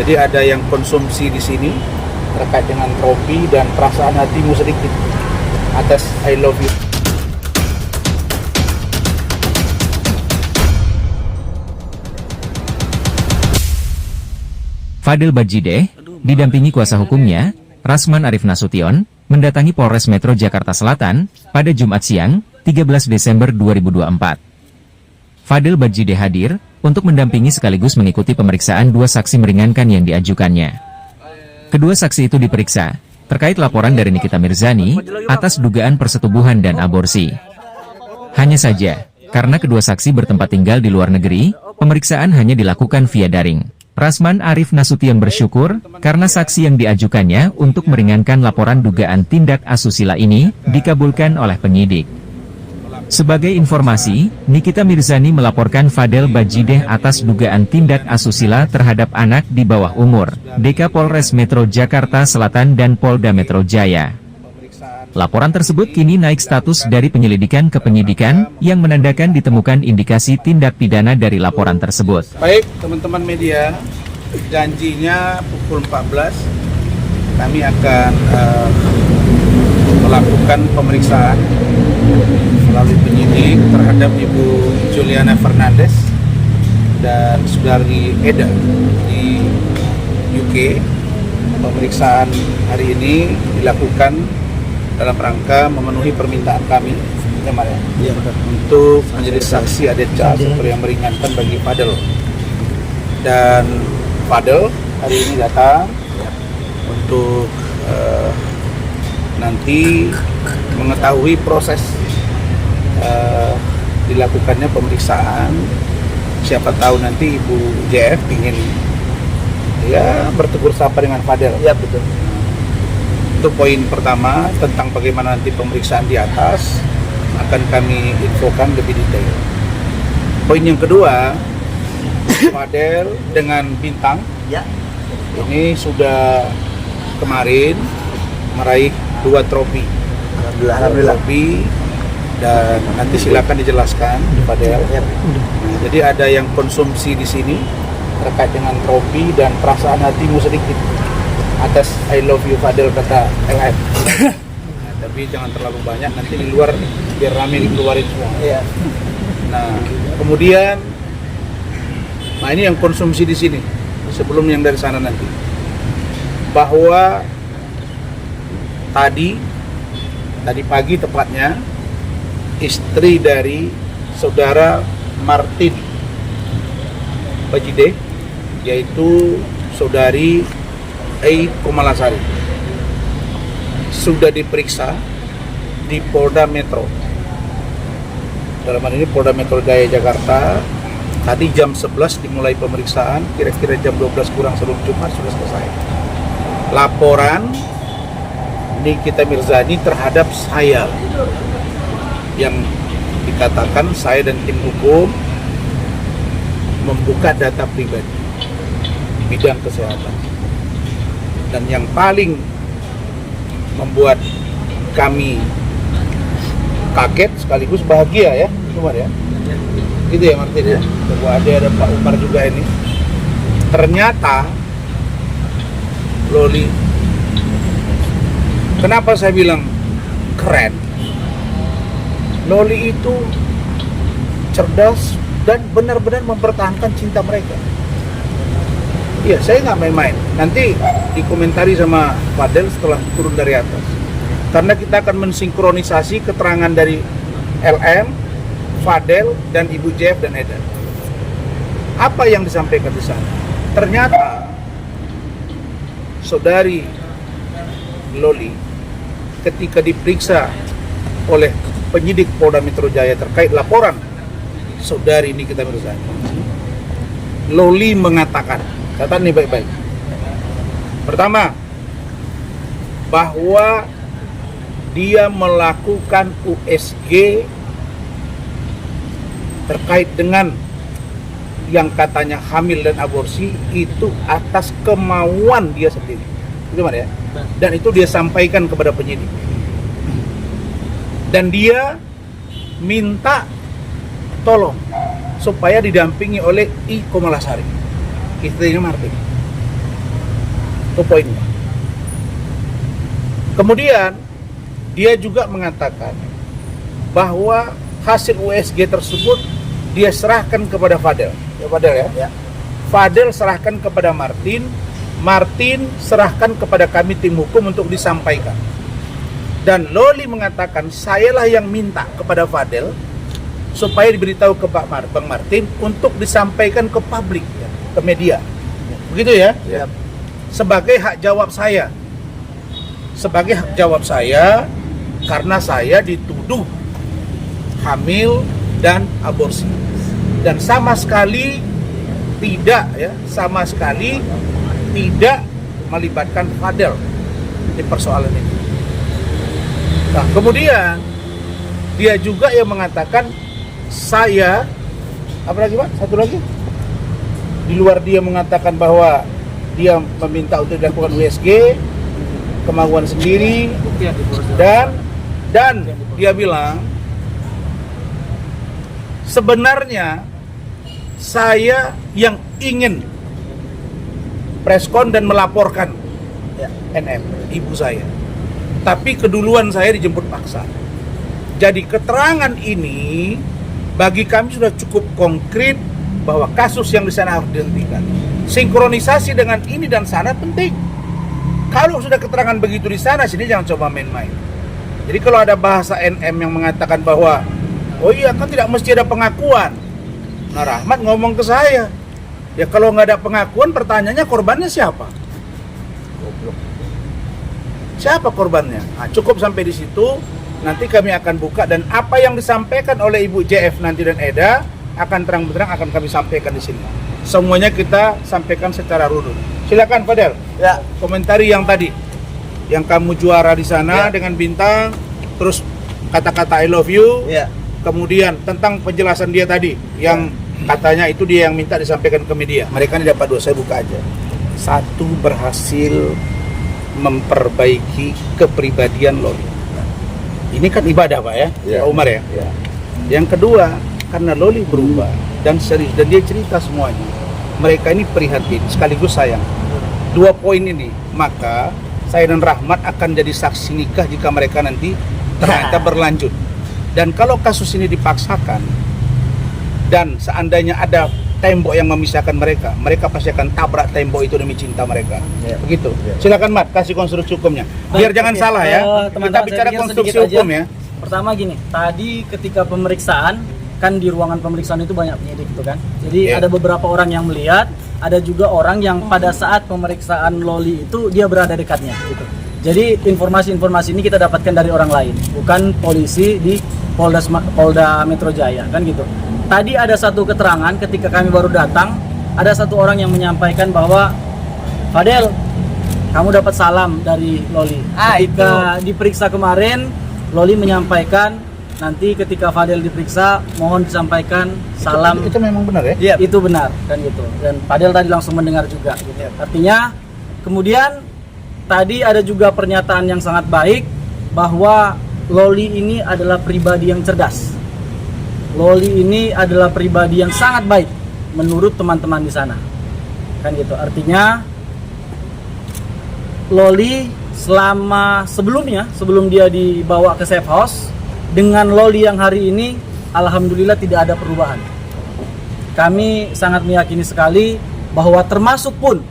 Jadi ada yang konsumsi di sini terkait dengan trofi dan perasaan hatimu sedikit atas I love you. Fadel Badjideh, didampingi kuasa hukumnya, Rasman Arif Nasution, mendatangi Polres Metro Jakarta Selatan pada Jumat siang, 13 Desember 2024. Fadel Badjideh hadir untuk mendampingi sekaligus mengikuti pemeriksaan dua saksi meringankan yang diajukannya. Kedua saksi itu diperiksa terkait laporan dari Nikita Mirzani atas dugaan persetubuhan dan aborsi. Hanya saja, karena kedua saksi bertempat tinggal di luar negeri, pemeriksaan hanya dilakukan via daring. Rasman Arif Nasution bersyukur karena saksi yang diajukannya untuk meringankan laporan dugaan tindak asusila ini dikabulkan oleh penyidik. Sebagai informasi, Nikita Mirzani melaporkan Fadel Badjideh atas dugaan tindak asusila terhadap anak di bawah umur, DK Polres Metro Jakarta Selatan dan Polda Metro Jaya. Laporan tersebut kini naik status dari penyelidikan ke penyidikan, yang menandakan ditemukan indikasi tindak pidana dari laporan tersebut. Baik, teman-teman media, janjinya pukul 14 kami akan melakukan pemeriksaan melalui penyidik terhadap Ibu Juliana Fernandes dan Saudari Eda di UK. Pemeriksaan hari ini dilakukan dalam rangka memenuhi permintaan kami untuk menjadi saksi adeca seperti yang meringankan bagi Fadel. Dan Fadel hari ini datang untuk nanti mengetahui proses dilakukannya pemeriksaan. Siapa tahu nanti Ibu JF ingin bertegur sapa dengan Fadel. Ya, betul. Itu poin pertama tentang bagaimana nanti pemeriksaan di atas akan kami infokan lebih detail. Poin yang kedua, Fadel dengan Bintang ini sudah kemarin meraih 2 trofi. Alhamdulillah. Trofi, dan nanti silakan dijelaskan Fadel. Nah, jadi ada yang konsumsi di sini terkait dengan trofi dan perasaan hatimu sedikit atas I love you Fadel, kata LF. Nah, tapi jangan terlalu banyak, nanti di luar biar rame dikeluarin semua. Nah, kemudian ini yang konsumsi di sini sebelum yang dari sana nanti, bahwa tadi pagi tepatnya istri dari saudara Martin Badjideh, yaitu saudari Ei Komalasari, sudah diperiksa di Polda Metro. Dalam hal ini Polda Metro Jaya Jakarta. Tadi jam 11 dimulai pemeriksaan, kira-kira jam 12 kurang sebelum Jumat sudah selesai. Laporan Nikita Mirzani terhadap saya, yang dikatakan saya dan tim hukum membuka data pribadi bidang kesehatan. Dan yang paling membuat kami kaget sekaligus bahagia ya, Umar ya. Gitu ya Martin ya. Bahwa ada Pak Umar juga ini. Ternyata Loli, kenapa saya bilang keren? Loli itu cerdas dan benar-benar mempertahankan cinta mereka. Iya, saya nggak main-main. Nanti dikomentari sama Fadel setelah turun dari atas. Karena kita akan mensinkronisasi keterangan dari LM, Fadel, dan Ibu Jeff dan Eda. Apa yang disampaikan di sana? Ternyata saudari Loli ketika diperiksa oleh penyidik Polda Metro Jaya terkait laporan saudari Nikita Mirzani, Loli mengatakan, catat nih baik-baik. Pertama, bahwa dia melakukan USG terkait dengan yang katanya hamil dan aborsi itu atas kemauan dia sendiri. Itu mana ya? Dan itu dia sampaikan kepada penyidik. Dan dia minta tolong supaya didampingi oleh I Komalasari, istrinya Martin. Itu poinnya. Kemudian dia juga mengatakan bahwa hasil USG tersebut dia serahkan kepada Fadel. Ya Fadel ya? Ya. Fadel serahkan kepada Martin, Martin serahkan kepada kami tim hukum untuk disampaikan. Dan Loli mengatakan, sayalah yang minta kepada Fadel supaya diberitahu ke Bang Martin untuk disampaikan ke publik, ya, ke media. Begitu ya? Ya. Sebagai hak jawab saya. Sebagai hak jawab saya, karena saya dituduh hamil dan aborsi. Dan sama sekali tidak, ya, sama sekali tidak melibatkan Fadel di persoalan ini. Nah, kemudian dia juga yang mengatakan saya, apa lagi Pak? Satu lagi. Di luar dia mengatakan bahwa dia meminta untuk dilakukan USG, kemauan sendiri, dan dia bilang sebenarnya saya yang ingin preskon dan melaporkan NM, ibu saya. Tapi keduluan saya dijemput paksa. Jadi keterangan ini bagi kami sudah cukup konkret bahwa kasus yang di sana harus dihentikan. Sinkronisasi dengan ini dan sana penting. Kalau sudah keterangan begitu di sana, sini jangan coba main-main. Jadi kalau ada bahasa NM yang mengatakan bahwa oh iya kan tidak mesti ada pengakuan. Nah Rahmat ngomong ke saya, ya kalau nggak ada pengakuan pertanyaannya korbannya siapa? Siapa korbannya? Nah, cukup sampai di situ. Nanti kami akan buka dan apa yang disampaikan oleh Ibu JF nanti dan Eda akan terang-benderang akan kami sampaikan di sini. Semuanya kita sampaikan secara runut. Silakan Fadel. Ya. Komentari yang tadi, yang kamu juara di sana dengan bintang, terus kata-kata I love you. Ya. Kemudian tentang penjelasan dia tadi, yang katanya itu dia yang minta disampaikan ke media. Mereka ini dapat 2, saya buka aja. 1, berhasil memperbaiki kepribadian Loli. Ini kan ibadah Pak ya, Pak Umar ya. Yang kedua, karena Loli berubah dan serius dan dia cerita semuanya. Mereka ini prihatin sekaligus sayang. 2 poin ini, maka saya dan Rahmat akan jadi saksi nikah jika mereka nanti ternyata berlanjut. Dan kalau kasus ini dipaksakan dan seandainya ada tembok yang memisahkan mereka, mereka pasti akan tabrak tembok itu demi cinta mereka. Begitu. Silakan Mat, kasih konstruksi hukumnya. Biar jangan salah ya. Kita bicara konstruksi hukum ya. Pertama gini, tadi ketika pemeriksaan kan di ruangan pemeriksaan itu banyak penyidik itu kan. Jadi ada beberapa orang yang melihat, ada juga orang yang pada saat pemeriksaan Loli itu dia berada dekatnya gitu. Jadi informasi-informasi ini kita dapatkan dari orang lain, bukan polisi di Polda Metro Jaya kan gitu. Tadi ada satu keterangan ketika kami baru datang, ada satu orang yang menyampaikan bahwa Fadel, kamu dapat salam dari Loli. Ketika diperiksa kemarin, Loli menyampaikan nanti ketika Fadel diperiksa mohon disampaikan salam. Itu memang benar ya? Iya, itu benar kan gitu. Dan Fadel tadi langsung mendengar juga gitu. Artinya kemudian tadi ada juga pernyataan yang sangat baik bahwa Loli ini adalah pribadi yang cerdas. Loli ini adalah pribadi yang sangat baik menurut teman-teman di sana. Kan gitu. Artinya Loli sebelum dia dibawa ke safe house, dengan Loli yang hari ini alhamdulillah tidak ada perubahan. Kami sangat meyakini sekali bahwa termasuk pun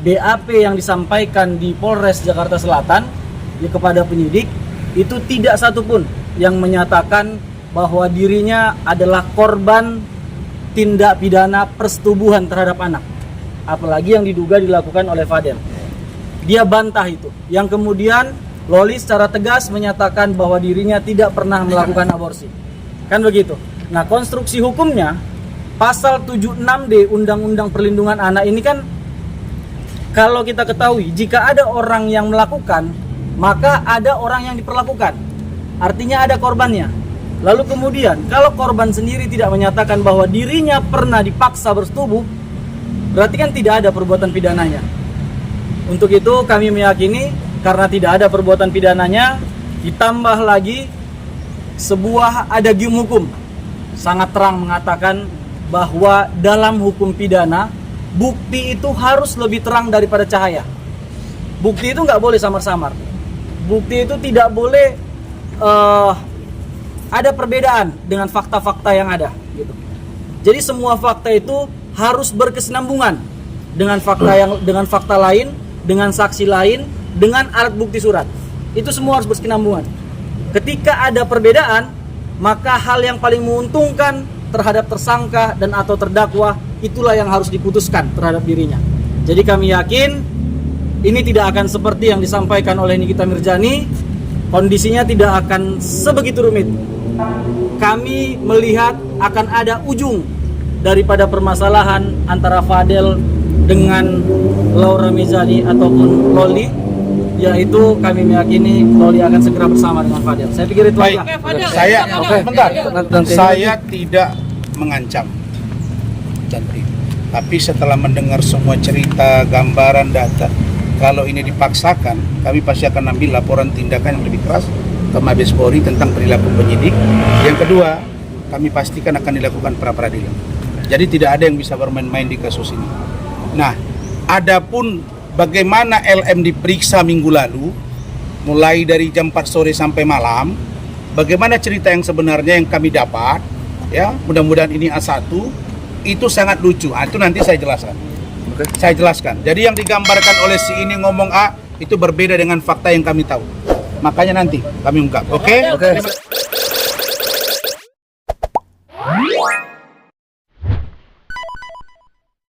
BAP yang disampaikan di Polres Jakarta Selatan kepada penyidik itu tidak satupun yang menyatakan bahwa dirinya adalah korban tindak pidana persetubuhan terhadap anak, apalagi yang diduga dilakukan oleh Fadel. Dia bantah itu. Yang kemudian Loli secara tegas menyatakan bahwa dirinya tidak pernah melakukan aborsi. Kan begitu. Nah, konstruksi hukumnya pasal 76D Undang-Undang Perlindungan Anak ini kan kalau kita ketahui jika ada orang yang melakukan, maka ada orang yang diperlakukan. Artinya ada korbannya. Lalu kemudian kalau korban sendiri tidak menyatakan bahwa dirinya pernah dipaksa bersetubuh, berarti kan tidak ada perbuatan pidananya. Untuk itu kami meyakini karena tidak ada perbuatan pidananya, ditambah lagi sebuah adagium hukum sangat terang mengatakan bahwa dalam hukum pidana bukti itu harus lebih terang daripada cahaya. bukti itu nggak boleh samar-samar. Bukti itu tidak boleh ada perbedaan dengan fakta-fakta yang ada gitu. Jadi semua fakta itu harus berkesinambungan dengan fakta lain, dengan saksi lain, dengan alat bukti surat. Itu semua harus berkesinambungan. Ketika ada perbedaan, maka hal yang paling menguntungkan terhadap tersangka dan atau terdakwa itulah yang harus diputuskan terhadap dirinya. Jadi kami yakin ini tidak akan seperti yang disampaikan oleh Nikita Mirzani. Kondisinya tidak akan sebegitu rumit. Kami melihat akan ada ujung daripada permasalahan antara Fadel dengan Laura Mizani ataupun Loli, yaitu kami meyakini Loli akan segera bersama dengan Fadel. Saya pikir itu Baik, aja. saya tidak mengancam Cantik. Tapi setelah mendengar semua cerita, gambaran, data, kalau ini dipaksakan, kami pasti akan ambil laporan tindakan yang lebih keras ke Mabes Polri tentang perilaku penyidik. Yang kedua, kami pastikan akan dilakukan pra-peradilan. Jadi tidak ada yang bisa bermain-main di kasus ini. Nah, adapun bagaimana LM diperiksa minggu lalu, mulai dari jam 4 sore sampai malam, bagaimana cerita yang sebenarnya yang kami dapat, ya, mudah-mudahan ini A1, itu sangat lucu. Itu nanti saya jelaskan. Saya jelaskan. Jadi yang digambarkan oleh si ini ngomong A, itu berbeda dengan fakta yang kami tahu. Makanya nanti kami ungkap. Oke?